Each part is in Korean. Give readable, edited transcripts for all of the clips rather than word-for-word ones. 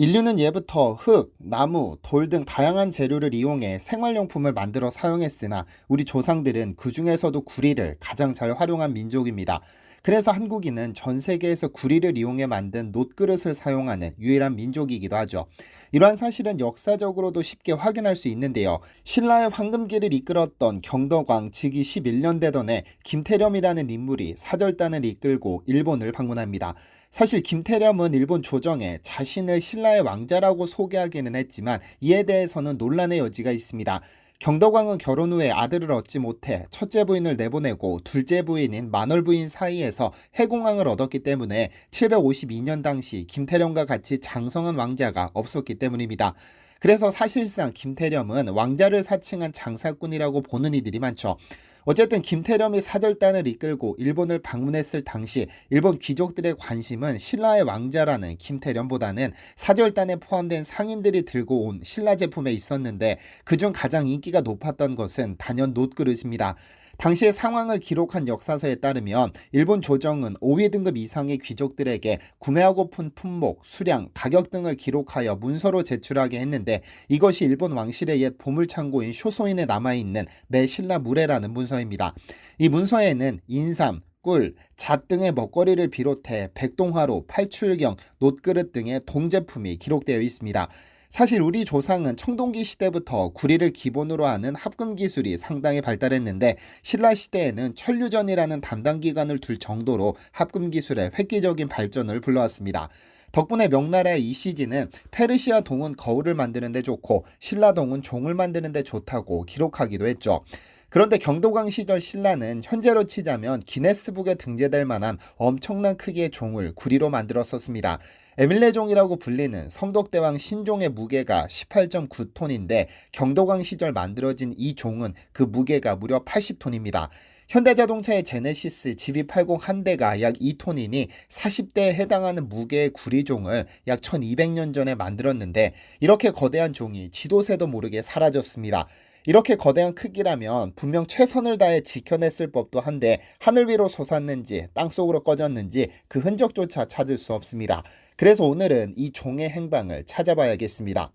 인류는 예부터 흙, 나무, 돌 등 다양한 재료를 이용해 생활용품을 만들어 사용했으나 우리 조상들은 그 중에서도 구리를 가장 잘 활용한 민족입니다. 그래서 한국인은 전 세계에서 구리를 이용해 만든 놋그릇을 사용하는 유일한 민족이기도 하죠. 이러한 사실은 역사적으로도 쉽게 확인할 수 있는데요. 신라의 황금기를 이끌었던 경덕왕 즉위 11년 되던 해 김태렴이라는 인물이 사절단을 이끌고 일본을 방문합니다. 사실 김태렴은 일본 조정에 자신을 신라의 왕자라고 소개하기는 했지만 이에 대해서는 논란의 여지가 있습니다. 경덕왕은 결혼 후에 아들을 얻지 못해 첫째 부인을 내보내고 둘째 부인인 만월 부인 사이에서 해공왕을 얻었기 때문에 752년 당시 김태렴과 같이 장성한 왕자가 없었기 때문입니다. 그래서 사실상 김태렴은 왕자를 사칭한 장사꾼이라고 보는 이들이 많죠. 어쨌든 김태렴이 사절단을 이끌고 일본을 방문했을 당시 일본 귀족들의 관심은 신라의 왕자라는 김태렴보다는 사절단에 포함된 상인들이 들고 온 신라 제품에 있었는데 그중 가장 인기가 높았던 것은 단연 놋그릇입니다. 당시의 상황을 기록한 역사서에 따르면 일본 조정은 5위 등급 이상의 귀족들에게 구매하고픈 품목, 수량, 가격 등을 기록하여 문서로 제출하게 했는데 이것이 일본 왕실의 옛 보물창고인 쇼소인에 남아있는 매신라 무례라는 문서입니다. 이 문서에는 인삼, 꿀, 잣 등의 먹거리를 비롯해 백동화로, 팔출경, 놋그릇 등의 동제품이 기록되어 있습니다. 사실 우리 조상은 청동기 시대부터 구리를 기본으로 하는 합금 기술이 상당히 발달했는데 신라 시대에는 천류전이라는 담당 기관을 둘 정도로 합금 기술의 획기적인 발전을 불러왔습니다. 덕분에 명나라의 이시지는 페르시아 동은 거울을 만드는 데 좋고 신라 동은 종을 만드는 데 좋다고 기록하기도 했죠. 그런데 경도강 시절 신라는 현재로 치자면 기네스북에 등재될 만한 엄청난 크기의 종을 구리로 만들었었습니다. 에밀레종이라고 불리는 성덕대왕 신종의 무게가 18.9톤인데 경도강 시절 만들어진 이 종은 그 무게가 무려 80톤입니다. 현대자동차의 제네시스 GV80 한 대가 약 2톤이니 40대에 해당하는 무게의 구리종을 약 1200년 전에 만들었는데 이렇게 거대한 종이 지도새도 모르게 사라졌습니다. 이렇게 거대한 크기라면 분명 최선을 다해 지켜냈을 법도 한데 하늘 위로 솟았는지 땅속으로 꺼졌는지 그 흔적조차 찾을 수 없습니다. 그래서 오늘은 이 종의 행방을 찾아봐야겠습니다.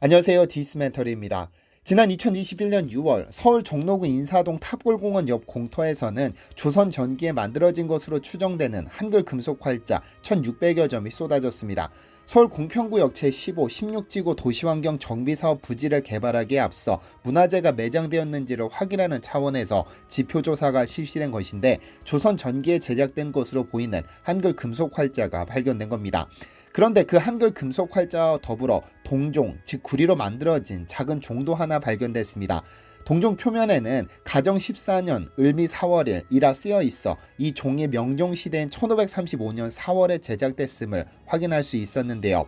안녕하세요. 디스멘터리입니다. 지난 2021년 6월 서울 종로구 인사동 탑골공원 옆 공터에서는 조선 전기에 만들어진 것으로 추정되는 한글 금속 활자 1600여 점이 쏟아졌습니다. 서울 공평구역 제15, 16지구 도시환경 정비사업 부지를 개발하기에 앞서 문화재가 매장되었는지를 확인하는 차원에서 지표조사가 실시된 것인데 조선 전기에 제작된 것으로 보이는 한글 금속 활자가 발견된 겁니다. 그런데 그 한글 금속 활자와 더불어 동종, 즉 구리로 만들어진 작은 종도 하나 발견됐습니다. 동종 표면에는 가정 14년 을미 4월일이라 쓰여 있어 이 종이 명종시대인 1535년 4월에 제작됐음을 확인할 수 있었는데요.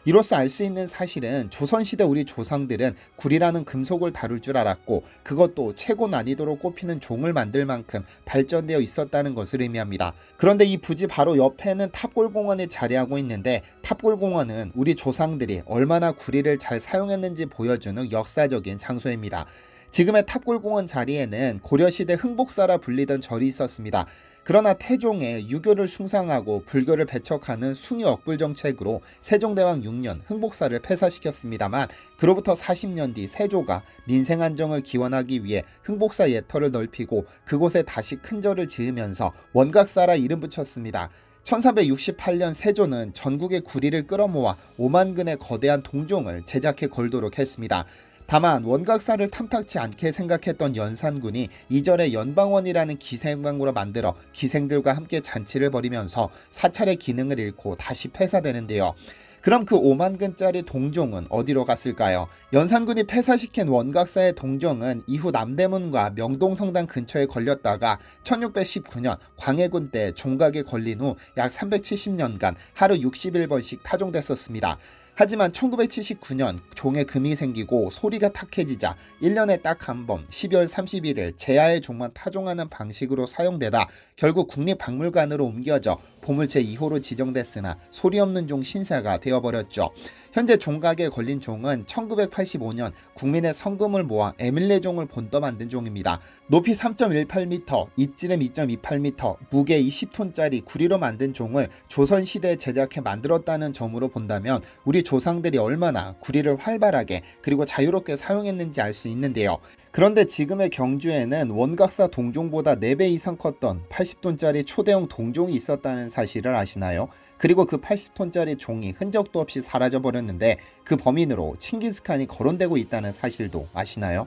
이로써 알 수 있는 사실은 조선시대 우리 조상들은 구리라는 금속을 다룰 줄 알았고 그것도 최고 난이도로 꼽히는 종을 만들 만큼 발전되어 있었다는 것을 의미합니다. 그런데 이 부지 바로 옆에는 탑골공원이 자리하고 있는데 탑골공원은 우리 조상들이 얼마나 구리를 잘 사용했는지 보여주는 역사적인 장소입니다. 지금의 탑골공원 자리에는 고려시대 흥복사라 불리던 절이 있었습니다. 그러나 태종의 유교를 숭상하고 불교를 배척하는 숭유 억불 정책으로 세종대왕 6년 흥복사를 폐사시켰습니다만 그로부터 40년 뒤 세조가 민생 안정을 기원하기 위해 흥복사 예터를 넓히고 그곳에 다시 큰 절을 지으면서 원각사라 이름 붙였습니다. 1368년 세조는 전국의 구리를 끌어모아 5만 근의 거대한 동종을 제작해 걸도록 했습니다. 다만 원각사를 탐탁치 않게 생각했던 연산군이 이절에 연방원이라는 기생방으로 만들어 기생들과 함께 잔치를 벌이면서 사찰의 기능을 잃고 다시 폐사되는데요. 그럼 그 5만 근짜리 동종은 어디로 갔을까요? 연산군이 폐사시킨 원각사의 동종은 이후 남대문과 명동성당 근처에 걸렸다가 1619년 광해군 때 종각에 걸린 후 약 370년간 하루 61번씩 타종됐었습니다. 하지만 1979년 종에 금이 생기고 소리가 탁해지자 1년에 딱 한 번 12월 31일 제야의 종만 타종하는 방식으로 사용되다 결국 국립박물관으로 옮겨져 보물 제2호로 지정됐으나 소리 없는 종 신사가 되어버렸죠. 현재 종각에 걸린 종은 1985년 국민의 성금을 모아 에밀레 종을 본떠 만든 종입니다. 높이 3.18m, 입지름 2.28m, 무게 20톤짜리 구리로 만든 종을 조선시대에 제작해 만들었다는 점으로 본다면 우리 조상들이 얼마나 구리를 활발하게 그리고 자유롭게 사용했는지 알 수 있는데요. 그런데 지금의 경주에는 원각사 동종보다 4배 이상 컸던 80톤짜리 초대형 동종이 있었다는 사실을 아시나요? 그리고 그 80톤짜리 종이 흔적도 없이 사라져버렸는데 그 범인으로 칭기스칸이 거론되고 있다는 사실도 아시나요?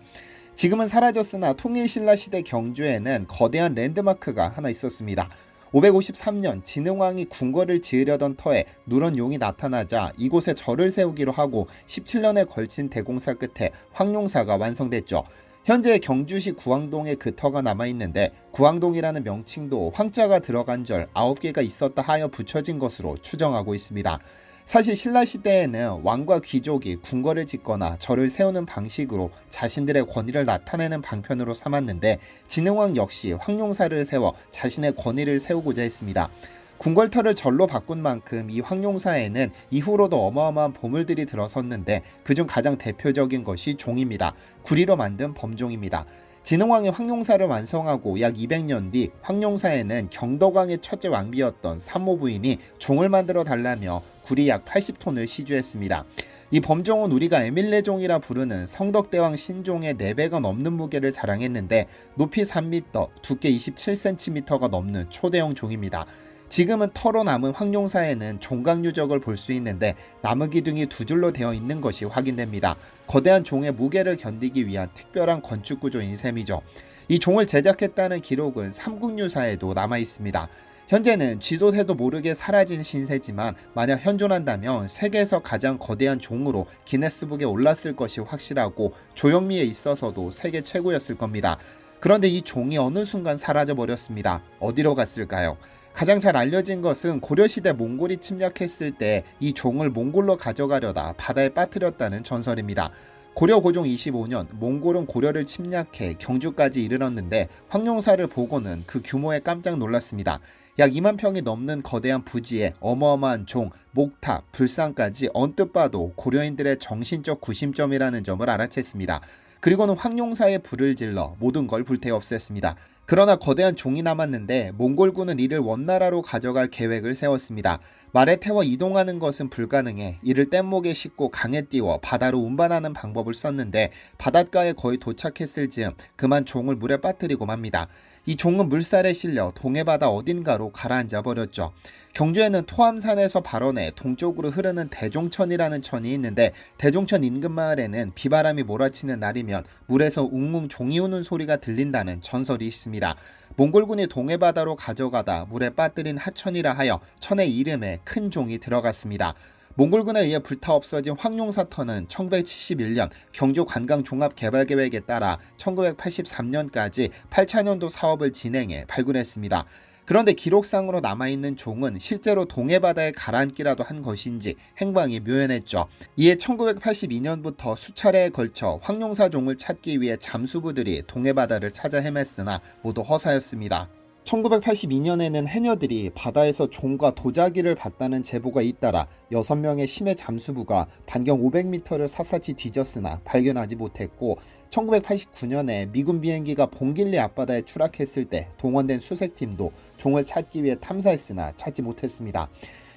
지금은 사라졌으나 통일신라 시대 경주에는 거대한 랜드마크가 하나 있었습니다. 553년 진흥왕이 궁궐을 지으려던 터에 누런 용이 나타나자 이곳에 절을 세우기로 하고 17년에 걸친 대공사 끝에 황룡사가 완성됐죠. 현재 경주시 구항동에 그 터가 남아있는데 구항동이라는 명칭도 황자가 들어간 절 9개가 있었다 하여 붙여진 것으로 추정하고 있습니다. 사실 신라시대에는 왕과 귀족이 궁궐을 짓거나 절을 세우는 방식으로 자신들의 권위를 나타내는 방편으로 삼았는데 진흥왕 역시 황룡사를 세워 자신의 권위를 세우고자 했습니다. 궁궐터를 절로 바꾼 만큼 이 황룡사에는 이후로도 어마어마한 보물들이 들어섰는데 그중 가장 대표적인 것이 종입니다. 구리로 만든 범종입니다. 진흥왕이 황룡사를 완성하고 약 200년 뒤 황룡사에는 경덕왕의 첫째 왕비였던 삼모 부인이 종을 만들어 달라며 구리 약 80톤을 시주했습니다. 이 범종은 우리가 에밀레종이라 부르는 성덕대왕 신종의 4배가 넘는 무게를 자랑했는데 높이 3m, 두께 27cm가 넘는 초대형 종입니다. 지금은 터로 남은 황룡사에는 종각 유적을 볼 수 있는데 나무 기둥이 2줄로 되어 있는 것이 확인됩니다. 거대한 종의 무게를 견디기 위한 특별한 건축 구조인 셈이죠. 이 종을 제작했다는 기록은 삼국유사에도 남아 있습니다. 현재는 쥐도새도 모르게 사라진 신세지만 만약 현존한다면 세계에서 가장 거대한 종으로 기네스북에 올랐을 것이 확실하고 조형미에 있어서도 세계 최고였을 겁니다. 그런데 이 종이 어느 순간 사라져 버렸습니다. 어디로 갔을까요? 가장 잘 알려진 것은 고려시대 몽골이 침략했을 때 이 종을 몽골로 가져가려다 바다에 빠뜨렸다는 전설입니다. 고려 고종 25년 몽골은 고려를 침략해 경주까지 이르렀는데 황룡사를 보고는 그 규모에 깜짝 놀랐습니다. 약 2만 평이 넘는 거대한 부지에 어마어마한 종, 목탑, 불상까지 언뜻 봐도 고려인들의 정신적 구심점이라는 점을 알아챘습니다. 그리고는 황룡사에 불을 질러 모든 걸 불태워 없앴습니다. 그러나 거대한 종이 남았는데 몽골군은 이를 원나라로 가져갈 계획을 세웠습니다. 말에 태워 이동하는 것은 불가능해 이를 뗏목에 싣고 강에 띄워 바다로 운반하는 방법을 썼는데 바닷가에 거의 도착했을 즈음 그만 종을 물에 빠뜨리고 맙니다. 이 종은 물살에 실려 동해바다 어딘가로 가라앉아 버렸죠. 경주에는 토암산에서 발원해 동쪽으로 흐르는 대종천이라는 천이 있는데 대종천 인근 마을에는 비바람이 몰아치는 날이면 물에서 웅웅 종이 우는 소리가 들린다는 전설이 있습니다. 몽골군이 동해바다로 가져가다 물에 빠뜨린 하천이라 하여 천의 이름에 큰 종이 들어갔습니다. 몽골군에 의해 불타 없어진 황룡사터는 1971년 경주관광종합개발계획에 따라 1983년까지 8차년도 사업을 진행해 발굴했습니다. 그런데 기록상으로 남아있는 종은 실제로 동해바다에 가라앉기라도 한 것인지 행방이 묘연했죠. 이에 1982년부터 수차례에 걸쳐 황룡사 종을 찾기 위해 잠수부들이 동해바다를 찾아 헤맸으나 모두 허사였습니다. 1982년에는 해녀들이 바다에서 종과 도자기를 봤다는 제보가 잇따라 6명의 심해 잠수부가 반경 500m를 샅샅이 뒤졌으나 발견하지 못했고 1989년에 미군 비행기가 봉길리 앞바다에 추락했을 때 동원된 수색팀도 종을 찾기 위해 탐사했으나 찾지 못했습니다.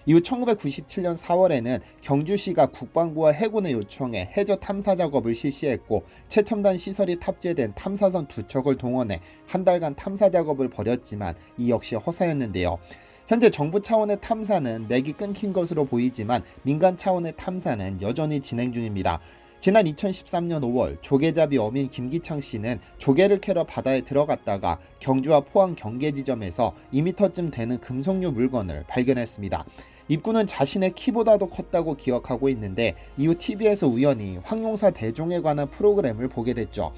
이후 1997년 4월에는 경주시가 국방부와 해군의 요청에 해저 탐사 작업을 실시했고 최첨단 시설이 탑재된 탐사선 2척을 동원해 한 달간 탐사 작업을 벌였지만 이 역시 허사였는데요. 현재 정부 차원의 탐사는 맥이 끊긴 것으로 보이지만 민간 차원의 탐사는 여전히 진행 중입니다. 지난 2013년 5월 조개잡이 어민 김기창 씨는 조개를 캐러 바다에 들어갔다가 경주와 포항 경계 지점에서 2m쯤 되는 금속류 물건을 발견했습니다. 입구는 자신의 키보다도 컸다고 기억하고 있는데 이후 TV에서 우연히 황룡사 대종에 관한 프로그램을 보게 됐죠.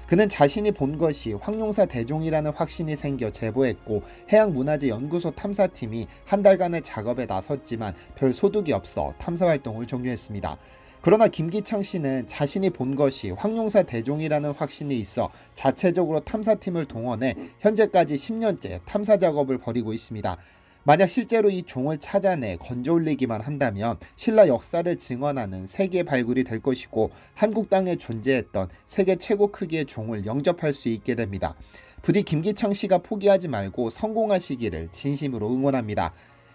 그는 자신이 본 것이 황룡사 대종이라는 확신이 생겨 제보했고 해양문화재연구소 탐사팀이 한 달간의 작업에 나섰지만 별 소득이 없어 탐사활동을 종료했습니다. 그러나 김기창 씨는 자신이 본 것이 황룡사 대종이라는 확신이 있어 자체적으로 탐사팀을 동원해 현재까지 10년째 탐사 작업을 벌이고 있습니다. 만약 실제로 이 종을 찾아내 건져올리기만 한다면 신라 역사를 증언하는 세계 발굴이 될 것이고 한국 땅에 존재했던 세계 최고 크기의 종을 영접할 수 있게 됩니다. 부디 김기창 씨가 포기하지 말고 성공하시기를 진심으로 응원합니다.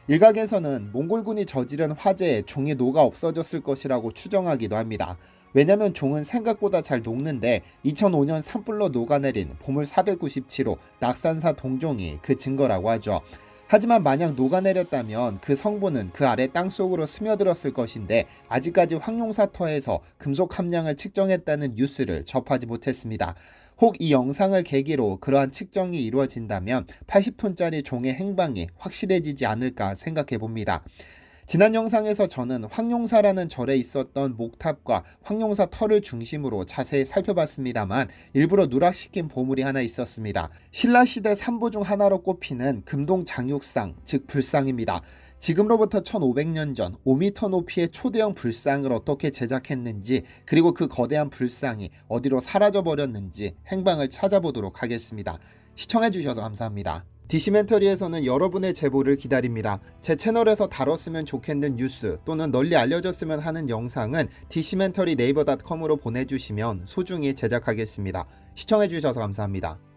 일각에서는 몽골군이 저지른 화재에 종이 녹아 없어졌을 것이라고 추정하기도 합니다. 왜냐면 종은 생각보다 잘 녹는데 2005년 산불로 녹아내린 보물 497호 낙산사 동종이 그 증거라고 하죠. 하지만 만약 녹아내렸다면 그 성분은 그 아래 땅속으로 스며들었을 것인데 아직까지 황룡사터에서 금속 함량을 측정했다는 뉴스를 접하지 못했습니다. 혹 이 영상을 계기로 그러한 측정이 이루어진다면 80톤짜리 종의 행방이 확실해지지 않을까 생각해 봅니다. 지난 영상에서 저는 황룡사라는 절에 있었던 목탑과 황룡사 터를 중심으로 자세히 살펴봤습니다만 일부러 누락시킨 보물이 하나 있었습니다. 신라시대 삼보 중 하나로 꼽히는 금동장육상, 즉 불상입니다. 지금로부터 1500년 전 5m 높이의 초대형 불상을 어떻게 제작했는지 그리고 그 거대한 불상이 어디로 사라져버렸는지 행방을 찾아보도록 하겠습니다. 시청해주셔서 감사합니다. 디시멘터리에서는 여러분의 제보를 기다립니다. 제 채널에서 다뤘으면 좋겠는 뉴스 또는 널리 알려졌으면 하는 영상은 디시멘터리 네이버닷컴으로 보내주시면 소중히 제작하겠습니다. 시청해주셔서 감사합니다.